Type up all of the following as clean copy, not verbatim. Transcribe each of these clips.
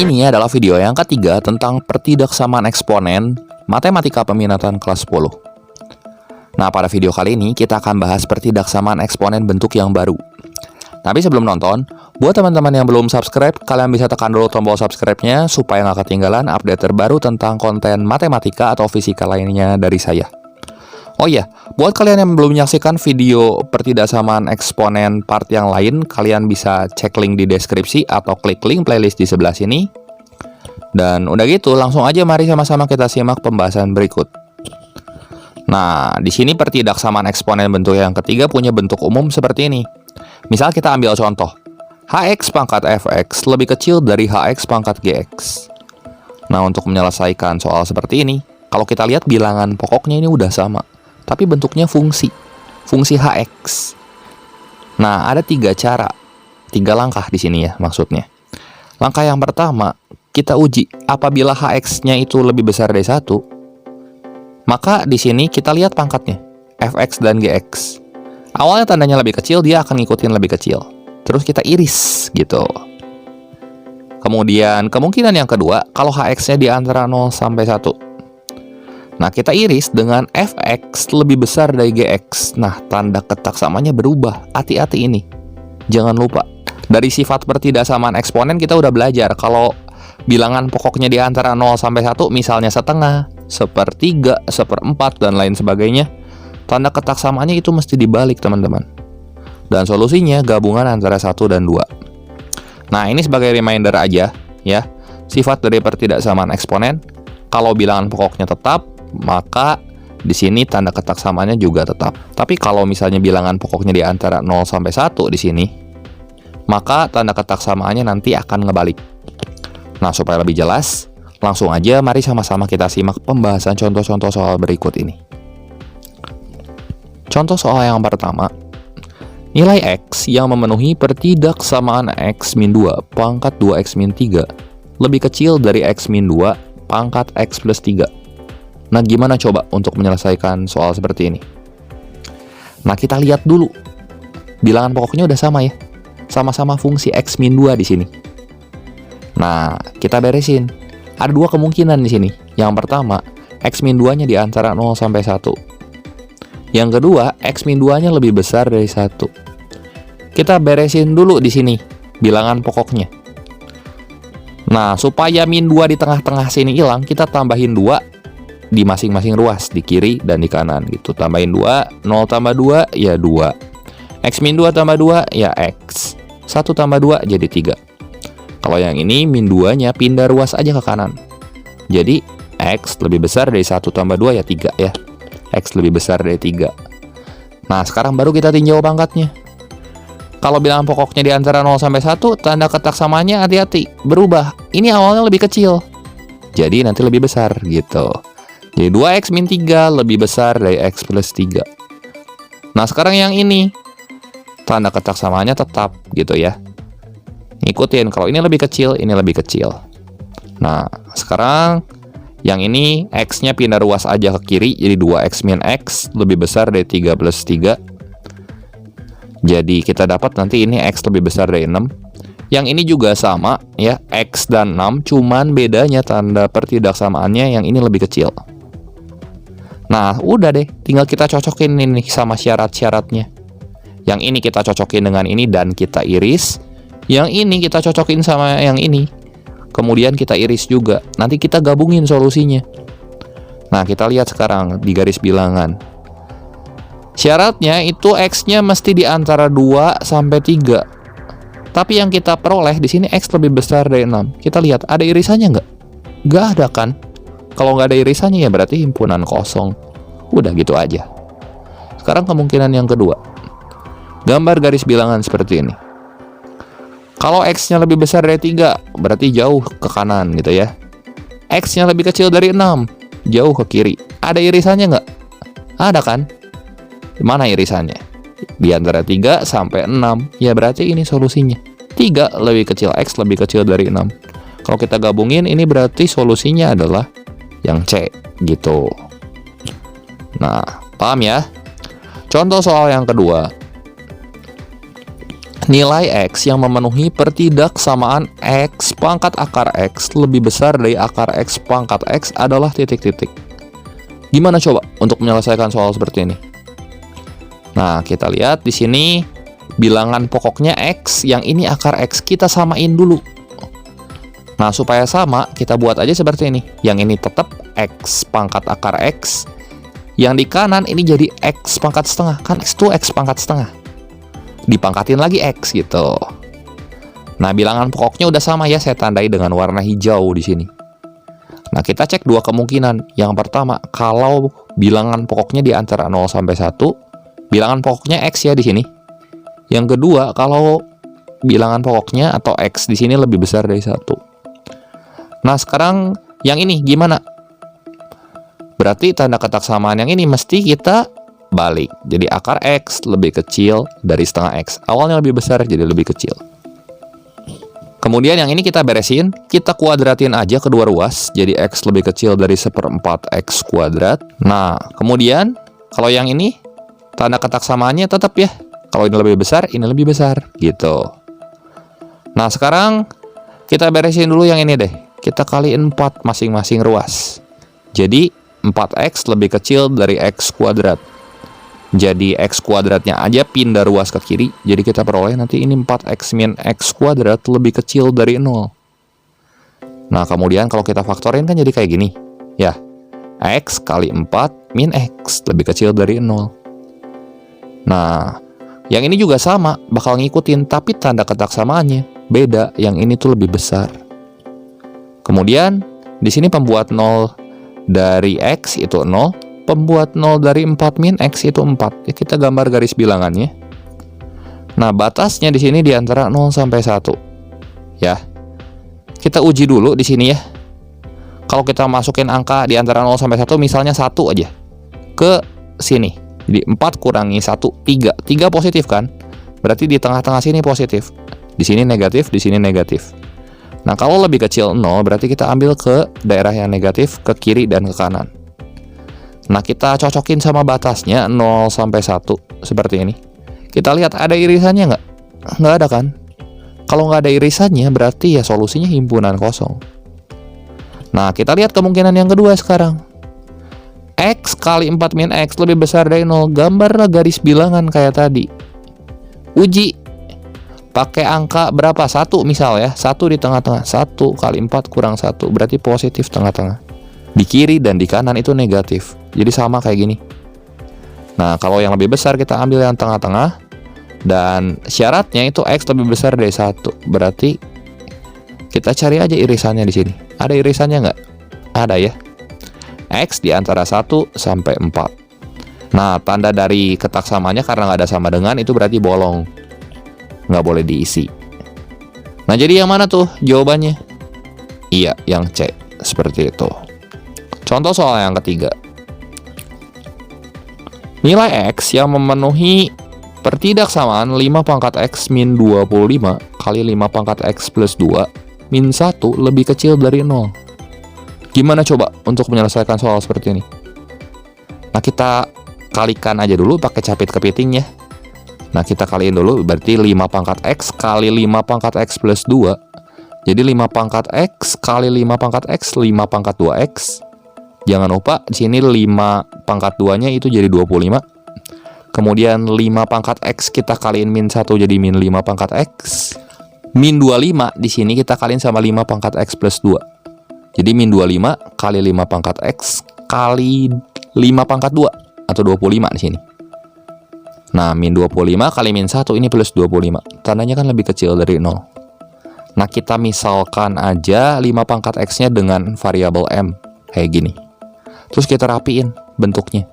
Ini adalah video yang ketiga tentang pertidaksamaan eksponen matematika peminatan kelas 10. Nah, pada video kali ini kita akan bahas pertidaksamaan eksponen bentuk yang baru. Tapi sebelum nonton, buat teman-teman yang belum subscribe, kalian bisa tekan dulu tombol subscribe-nya supaya nggak ketinggalan update terbaru tentang konten matematika atau fisika lainnya dari saya. Oh iya, buat kalian yang belum menyaksikan video pertidaksamaan eksponen part yang lain, kalian bisa cek link di deskripsi atau klik link playlist di sebelah sini. Dan udah gitu, langsung aja mari sama-sama kita simak pembahasan berikut. Nah, di sini pertidaksamaan eksponen bentuk yang ketiga punya bentuk umum seperti ini. Misal kita ambil contoh, hx pangkat fx lebih kecil dari hx pangkat gx. Nah, untuk menyelesaikan soal seperti ini, kalau kita lihat bilangan pokoknya ini udah sama, tapi bentuknya fungsi hx. Nah, ada tiga langkah di sini ya maksudnya. Langkah yang pertama, kita uji apabila hx-nya itu lebih besar dari 1, maka di sini kita lihat pangkatnya, fx dan gx. Awalnya tandanya lebih kecil, dia akan ngikutin lebih kecil. Terus kita iris gitu. Kemudian kemungkinan yang kedua, kalau hx-nya di antara 0 sampai 1. Nah, kita iris dengan fx lebih besar dari gx. Nah, tanda ketaksamanya berubah. Hati-hati ini. Jangan lupa. Dari sifat pertidaksamaan eksponen kita udah belajar. Kalau bilangan pokoknya di antara 0 sampai 1, misalnya setengah, sepertiga, seperempat, dan lain sebagainya, tanda ketaksamaannya itu mesti dibalik, teman-teman. Dan solusinya gabungan antara 1 dan 2. Nah, ini sebagai reminder aja, ya. Sifat dari pertidaksamaan eksponen, kalau bilangan pokoknya tetap, maka di sini tanda ketaksamaannya juga tetap. Tapi kalau misalnya bilangan pokoknya di antara 0 sampai 1 di sini, maka tanda ketaksamaannya nanti akan ngebalik. Nah, supaya lebih jelas, langsung aja mari sama-sama kita simak pembahasan contoh-contoh soal berikut ini. Contoh soal yang pertama, nilai X yang memenuhi pertidaksamaan X-2 pangkat 2X-3 lebih kecil dari X-2 pangkat X plus 3. Nah, gimana coba untuk menyelesaikan soal seperti ini? Nah, kita lihat dulu. Bilangan pokoknya udah sama ya. Sama-sama fungsi X-2 di sini. Nah, kita beresin. Ada dua kemungkinan di sini. Yang pertama, X-2-nya di antara 0 sampai 1. Yang kedua, X-2-nya lebih besar dari 1. Kita beresin dulu di sini bilangan pokoknya. Nah, supaya min 2 di tengah-tengah sini hilang, kita tambahin 2 di masing-masing ruas, di kiri dan di kanan gitu. Tambahin 2, 0 tambah 2 ya 2. X-2 tambah 2 ya X. 1 tambah 2 jadi 3. Kalau yang ini min 2-nya pindah ruas aja ke kanan. Jadi X lebih besar dari 1 tambah 2 ya 3 ya. X lebih besar dari 3. Nah, sekarang baru kita tinjau pangkatnya. Kalau bilangan pokoknya di antara 0 sampai 1, tanda ketaksamaannya hati-hati, berubah. Ini awalnya lebih kecil, jadi nanti lebih besar gitu. Jadi 2X min 3 lebih besar dari X plus 3. Nah, sekarang yang ini, tanda ketaksamaannya tetap gitu ya. Ngikutin, kalau ini lebih kecil, ini lebih kecil. Nah, sekarang yang ini X-nya pindah ruas aja ke kiri, jadi 2X min X lebih besar dari 3 plus 3. Jadi kita dapat nanti ini X lebih besar dari 6. Yang ini juga sama ya, X dan 6, cuman bedanya tanda pertidaksamaannya yang ini lebih kecil. Nah, udah deh, tinggal kita cocokin ini sama syarat-syaratnya. Yang ini kita cocokin dengan ini dan kita iris. Yang ini kita cocokin sama yang ini. Kemudian kita iris juga. Nanti kita gabungin solusinya. Nah, kita lihat sekarang di garis bilangan. Syaratnya itu X-nya mesti di antara 2 sampai 3. Tapi yang kita peroleh di sini X lebih besar dari 6. Kita lihat, ada irisannya nggak? Nggak ada kan? Kalau nggak ada irisannya ya berarti himpunan kosong. Udah gitu aja. Sekarang kemungkinan yang kedua. Gambar garis bilangan seperti ini. Kalau X-nya lebih besar dari 3, berarti jauh ke kanan gitu ya. X-nya lebih kecil dari 6, jauh ke kiri. Ada irisannya nggak? Ada kan? Mana irisannya? Di antara 3 sampai 6. Ya berarti ini solusinya. 3 lebih kecil, X lebih kecil dari 6. Kalau kita gabungin, ini berarti solusinya adalah yang C gitu. Nah, paham ya? Contoh soal yang kedua. Nilai X yang memenuhi pertidaksamaan X pangkat akar X lebih besar dari akar X pangkat X adalah titik-titik. Gimana coba untuk menyelesaikan soal seperti ini? Nah, kita lihat di sini bilangan pokoknya X, yang ini akar X, kita samain dulu. Nah, supaya sama, kita buat aja seperti ini. Yang ini tetap X pangkat akar X, yang di kanan ini jadi X pangkat setengah. Kan X itu X pangkat setengah. Dipangkatin lagi X gitu. Nah, bilangan pokoknya udah sama ya, saya tandai dengan warna hijau di sini. Nah, kita cek dua kemungkinan. Yang pertama, kalau bilangan pokoknya di antara 0 sampai 1, bilangan pokoknya X ya di sini. Yang kedua, kalau bilangan pokoknya atau X di sini lebih besar dari 1. Nah, sekarang yang ini gimana? Berarti tanda kotak samaan yang ini mesti kita balik. Jadi akar X lebih kecil dari setengah X. Awalnya lebih besar, jadi lebih kecil. Kemudian yang ini kita beresin. Kita kuadratin aja kedua ruas. Jadi X lebih kecil dari 1/4 X kuadrat. Nah, kemudian kalau yang ini, tanda kotak samaannya tetap ya. Kalau ini lebih besar, ini lebih besar. Gitu. Nah, sekarang kita beresin dulu yang ini deh. Kita kaliin 4 masing-masing ruas. Jadi 4X lebih kecil dari X kuadrat. Jadi X kuadratnya aja pindah ruas ke kiri. Jadi kita peroleh nanti ini 4X min X kuadrat lebih kecil dari 0. Nah, kemudian kalau kita faktorin kan jadi kayak gini. Ya, X kali 4 min X lebih kecil dari 0. Nah, yang ini juga sama, bakal ngikutin, tapi tanda kotak samaannya beda. Yang ini tuh lebih besar. Kemudian, di sini pembuat 0 dari X itu 0. Pembuat 0 dari 4 min X itu 4. Ya, kita gambar garis bilangannya. Nah, batasnya di sini di antara 0 sampai 1. Ya. Kita uji dulu di sini ya. Kalau kita masukin angka di antara 0 sampai 1, misalnya 1 aja. Ke sini. Jadi 4 kurangi 1, 3. 3 positif kan? Berarti di tengah-tengah sini positif. Di sini negatif, di sini negatif. Nah, kalau lebih kecil 0, berarti kita ambil ke daerah yang negatif, ke kiri dan ke kanan. Nah, kita cocokin sama batasnya 0 sampai 1 seperti ini. Kita lihat ada irisannya nggak? Nggak ada kan? Kalau nggak ada irisannya berarti ya solusinya himpunan kosong. Nah, kita lihat kemungkinan yang kedua sekarang. X kali 4 min X lebih besar dari 0. Gambar garis bilangan kayak tadi. Uji. Pakai angka berapa? 1 misal ya. 1 di tengah-tengah. 1 kali 4 kurang 1. Berarti positif tengah-tengah. Di kiri dan di kanan itu negatif. Jadi sama kayak gini. Nah, kalau yang lebih besar kita ambil yang tengah-tengah. Dan syaratnya itu X lebih besar dari 1. Berarti kita cari aja irisannya di sini. Ada irisannya nggak? Ada ya. X di antara 1 sampai 4. Nah, tanda dari kotak samanya karena nggak ada sama dengan itu berarti bolong. Nggak boleh diisi. Nah, jadi yang mana tuh jawabannya? Iya, yang C. Seperti itu. Contoh soal yang ketiga. Nilai X yang memenuhi pertidaksamaan 5 pangkat X min 25 kali 5 pangkat X plus 2 min 1 lebih kecil dari 0. Gimana coba untuk menyelesaikan soal seperti ini? Nah, kita kalikan aja dulu pakai capit kepiting ya. Nah, kita kaliin dulu, berarti 5 pangkat X kali 5 pangkat X plus 2. Jadi 5 pangkat X kali 5 pangkat X, 5 pangkat 2X. Jangan lupa, di sini 5 pangkat 2-nya itu jadi 25. Kemudian 5 pangkat X kita kaliin min 1 jadi min 5 pangkat X. Min 25 di sini kita kaliin sama 5 pangkat X plus 2. Jadi min 25 kali 5 pangkat X kali 5 pangkat 2. Atau 25 di sini. Nah, min 25 kali min 1 ini plus 25. Tandanya kan lebih kecil dari 0. Nah, kita misalkan aja 5 pangkat X-nya dengan variabel M. Kayak gini. Terus kita rapiin bentuknya.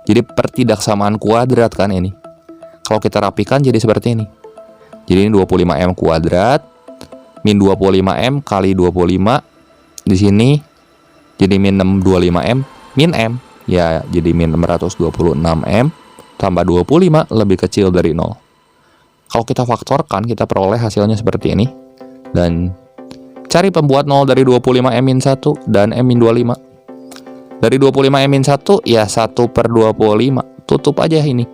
Jadi pertidaksamaan kuadrat kan ini. Kalau kita rapikan jadi seperti ini. Jadi ini 25M kuadrat. Min 25M kali 25. Di sini jadi min 625M. Min M. Ya, jadi min 626M. Tambah 25 lebih kecil dari 0. Kalau kita faktorkan, kita peroleh hasilnya seperti ini. Dan cari pembuat 0 dari 25M-1 dan M-25. Dari 25M-1, ya 1/25. Tutup aja ini.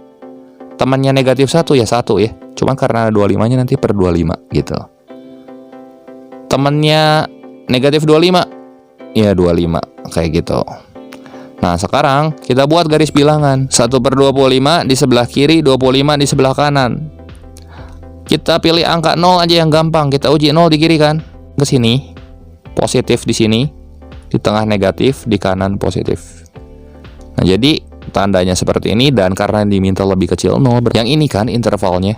Temannya negatif 1, ya 1 ya. Cuman karena 25-nya nanti per 25 gitu. Temennya negatif 25, ya 25 kayak gitu. Nah sekarang kita buat garis bilangan 1/25 di sebelah kiri, 25 di sebelah kanan. Kita pilih angka 0 aja yang gampang. Kita uji 0 di kiri kan, ke sini positif, di sini di tengah negatif, di kanan positif. Nah jadi tandanya seperti ini, dan karena diminta lebih kecil 0, yang ini kan intervalnya,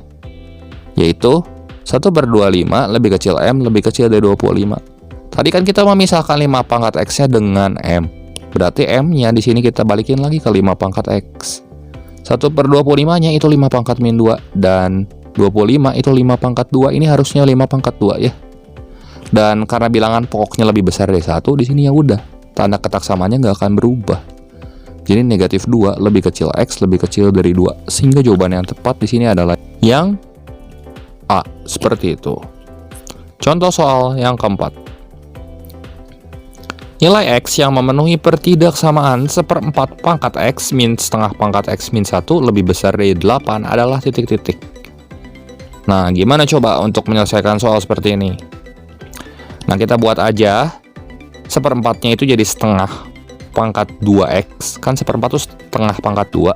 yaitu 1/25 lebih kecil M lebih kecil dari 25. Tadi kan kita memisahkan 5 pangkat X-nya dengan M. Berarti M-nya di sini kita balikin lagi ke 5 pangkat X. 1/25-nya itu 5 pangkat min 2, dan 25 itu 5 pangkat 2. Ini harusnya 5 pangkat 2 ya. Dan karena bilangan pokoknya lebih besar dari 1, di sini ya udah, tanda ketak samanya nggak akan berubah. Jadi negatif 2 lebih kecil X lebih kecil dari 2. Sehingga jawaban yang tepat di sini adalah yang A. Seperti itu. Contoh soal yang keempat. Nilai X yang memenuhi pertidaksamaan 1/4 pangkat X min setengah pangkat X min 1 lebih besar dari 8 adalah titik-titik. Nah, gimana coba untuk menyelesaikan soal seperti ini? Nah, kita buat aja 1/4-nya itu jadi setengah pangkat 2X, kan 1/4 itu setengah pangkat 2.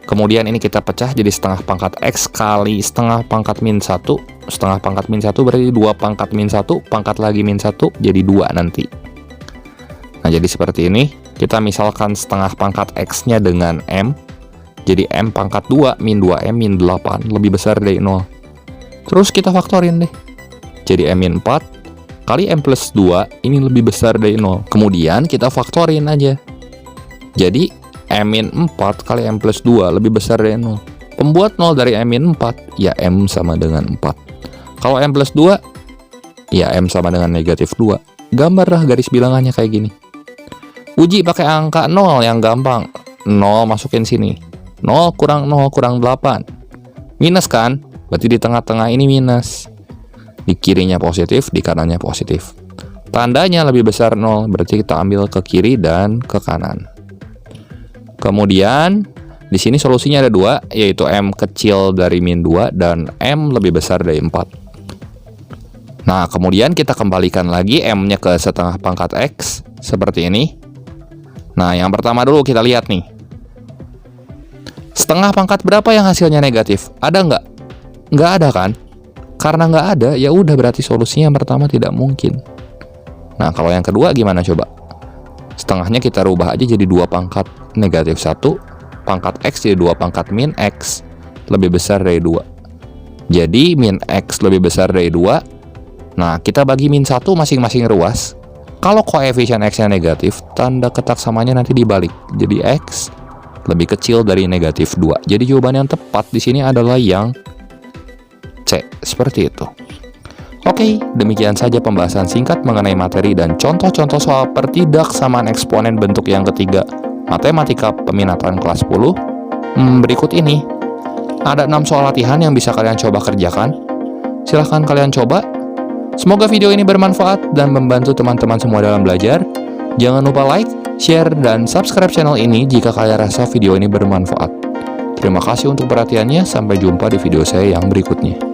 Kemudian ini kita pecah jadi setengah pangkat X kali setengah pangkat min 1. Setengah pangkat min 1 berarti 2 pangkat min 1, pangkat lagi min 1, jadi 2 nanti. Nah, jadi seperti ini. Kita misalkan setengah pangkat X-nya dengan M. Jadi M pangkat 2 min 2M min 8 lebih besar dari 0. Terus kita faktorin deh. Jadi M min 4 kali M plus 2 ini lebih besar dari 0. Kemudian kita faktorin aja. Jadi M min 4 kali M plus 2 lebih besar dari 0. Pembuat 0 dari M min 4, ya M sama dengan 4. Kalau M plus 2, ya M sama dengan negatif 2. Gambarlah garis bilangannya kayak gini. Uji pakai angka 0 yang gampang. 0 masukin sini. 0 kurang 0 kurang 8. Minus kan? Berarti di tengah-tengah ini minus. Di kirinya positif, di kanannya positif. Tandanya lebih besar 0, berarti kita ambil ke kiri dan ke kanan. Kemudian di sini solusinya ada 2, yaitu M kecil dari min 2 dan M lebih besar dari 4. Nah, kemudian kita kembalikan lagi M-nya ke setengah pangkat X seperti ini. Nah, yang pertama dulu kita lihat nih. Setengah pangkat berapa yang hasilnya negatif? Ada nggak? Nggak ada kan? Karena nggak ada, ya udah berarti solusinya yang pertama tidak mungkin. Nah, kalau yang kedua gimana coba? Setengahnya kita rubah aja jadi 2 pangkat negatif 1, pangkat X jadi 2 pangkat min X lebih besar dari 2. Jadi min X lebih besar dari 2. Nah, kita bagi min 1 masing-masing ruas. Kalau koefisien X-nya negatif, tanda ketak samanya nanti dibalik. Jadi X lebih kecil dari negatif 2. Jadi jawaban yang tepat di sini adalah yang C, seperti itu. Oke, demikian saja pembahasan singkat mengenai materi dan contoh-contoh soal pertidaksamaan eksponen bentuk yang ketiga matematika peminatan kelas 10. Berikut ini ada 6 soal latihan yang bisa kalian coba kerjakan. Silahkan kalian coba. Semoga video ini bermanfaat dan membantu teman-teman semua dalam belajar. Jangan lupa like, share, dan subscribe channel ini jika kalian rasa video ini bermanfaat. Terima kasih untuk perhatiannya, sampai jumpa di video saya yang berikutnya.